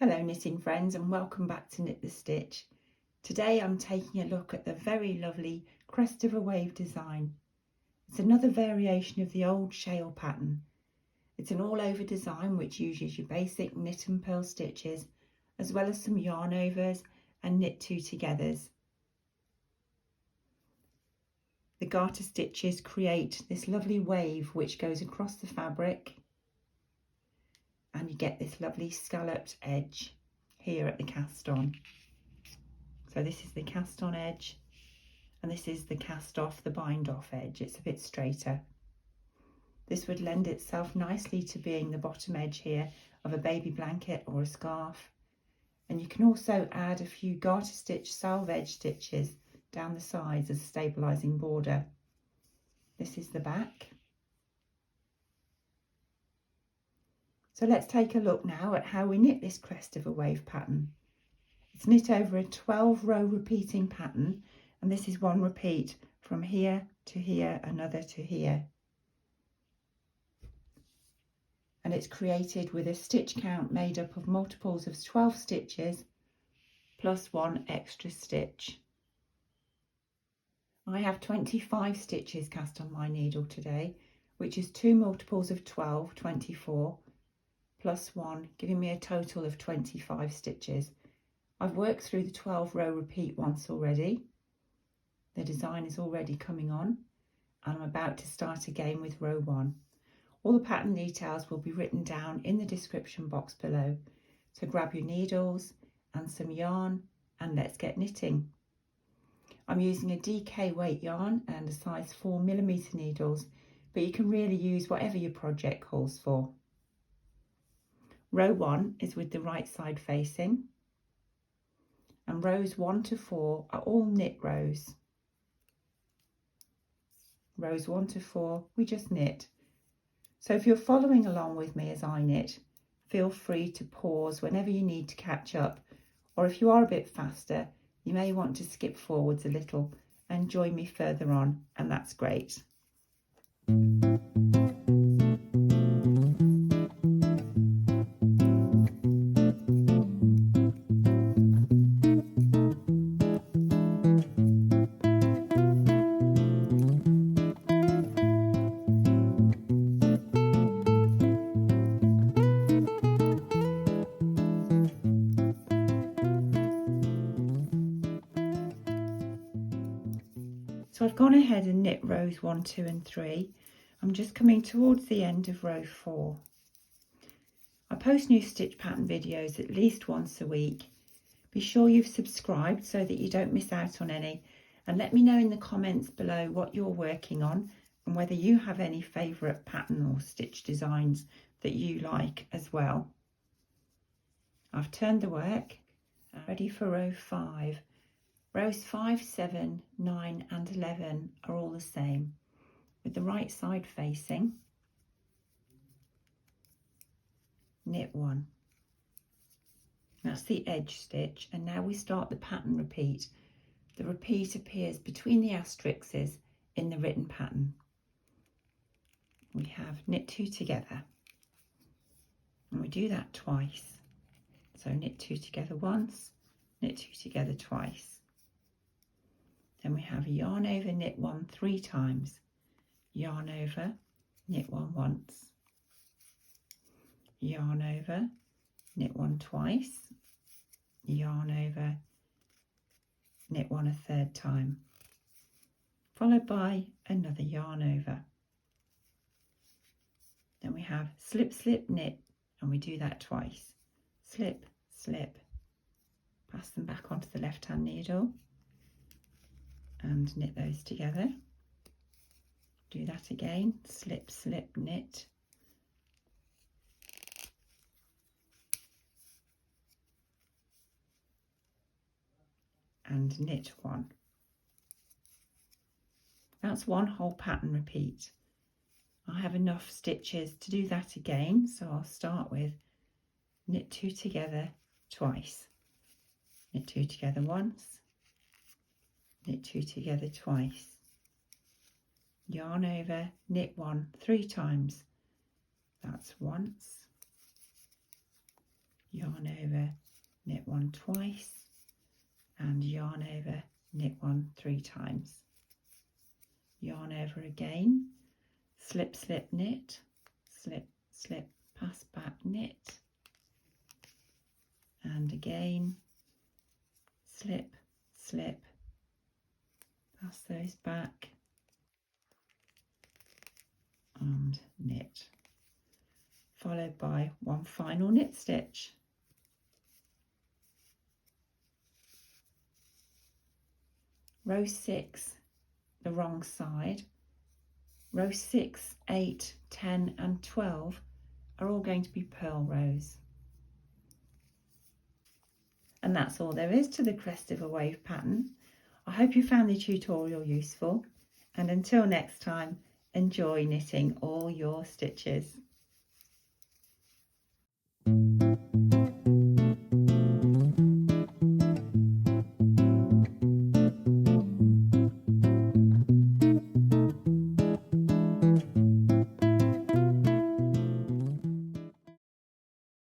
Hello knitting friends, and welcome back to Knit the Stitch. Today I'm taking a look at the very lovely Crest of a Wave design. It's another variation of the Old Shale pattern. It's an all over design which uses your basic knit and purl stitches as well as some yarn overs and knit two togethers. The garter stitches create this lovely wave which goes across the fabric, and you get this lovely scalloped edge here at the cast on. So this is the cast on edge and this is the cast off, the bind off edge. It's a bit straighter. This would lend itself nicely to being the bottom edge here of a baby blanket or a scarf. And you can also add a few garter stitch salve edge stitches down the sides as a stabilising border. This is the back. So let's take a look now at how we knit this Crest of a Wave pattern. It's knit over a 12 row repeating pattern, and this is one repeat from here to here, another to here. And it's created with a stitch count made up of multiples of 12 stitches plus one extra stitch. I have 25 stitches cast on my needle today, which is 2 multiples of 12, 24. Plus 1, giving me a total of 25 stitches. I've worked through the 12 row repeat once already. The design is already coming on, and I'm about to start again with row 1. All the pattern details will be written down in the description box below, so grab your needles and some yarn and let's get knitting. I'm using a DK weight yarn and a size 4mm needles, but you can really use whatever your project calls for. Row 1 is with the right side facing, and rows 1 to 4 are all knit rows. Rows 1 to 4 we just knit. So if you're following along with me as I knit, feel free to pause whenever you need to catch up, or if you are a bit faster, you may want to skip forwards a little and join me further on, and that's great. So I've gone ahead and knit rows 1, 2 and 3. I'm just coming towards the end of row 4. I post new stitch pattern videos at least once a week. Be sure you've subscribed so that you don't miss out on any, and let me know in the comments below what you're working on and whether you have any favourite pattern or stitch designs that you like as well. I've turned the work, ready for row 5. Rows 5, 7, 9 and 11 are all the same, with the right side facing. Knit 1. That's the edge stitch, and now we start the pattern repeat. The repeat appears between the asterisks in the written pattern. We have knit 2 together, and we do that twice. So knit 2 together once, knit 2 together twice. Then we have yarn over, knit 1 3 times, yarn over, knit 1 once, yarn over, knit 1 twice, yarn over, knit 1 a third time, followed by another yarn over. Then we have slip, slip, knit, and we do that twice. Slip, slip, pass them back onto the left hand needle and knit those together. Do that again, slip, slip, knit. And knit 1. That's one whole pattern repeat. I have enough stitches to do that again, so I'll start with knit 2 together twice, knit 2 together once, knit 2 together twice, yarn over, knit 1 3 times. That's once, yarn over, knit one twice, and yarn over, knit one 3 times. Yarn over again, slip, slip, knit, slip, slip, pass back, knit, and again, slip, slip, pass those back, and knit, followed by one final knit stitch. Row 6, the wrong side. Row 6, 8, 10 and 12 are all going to be purl rows. And that's all there is to the crest of a wave pattern. I hope you found the tutorial useful, and until next time, enjoy knitting all your stitches.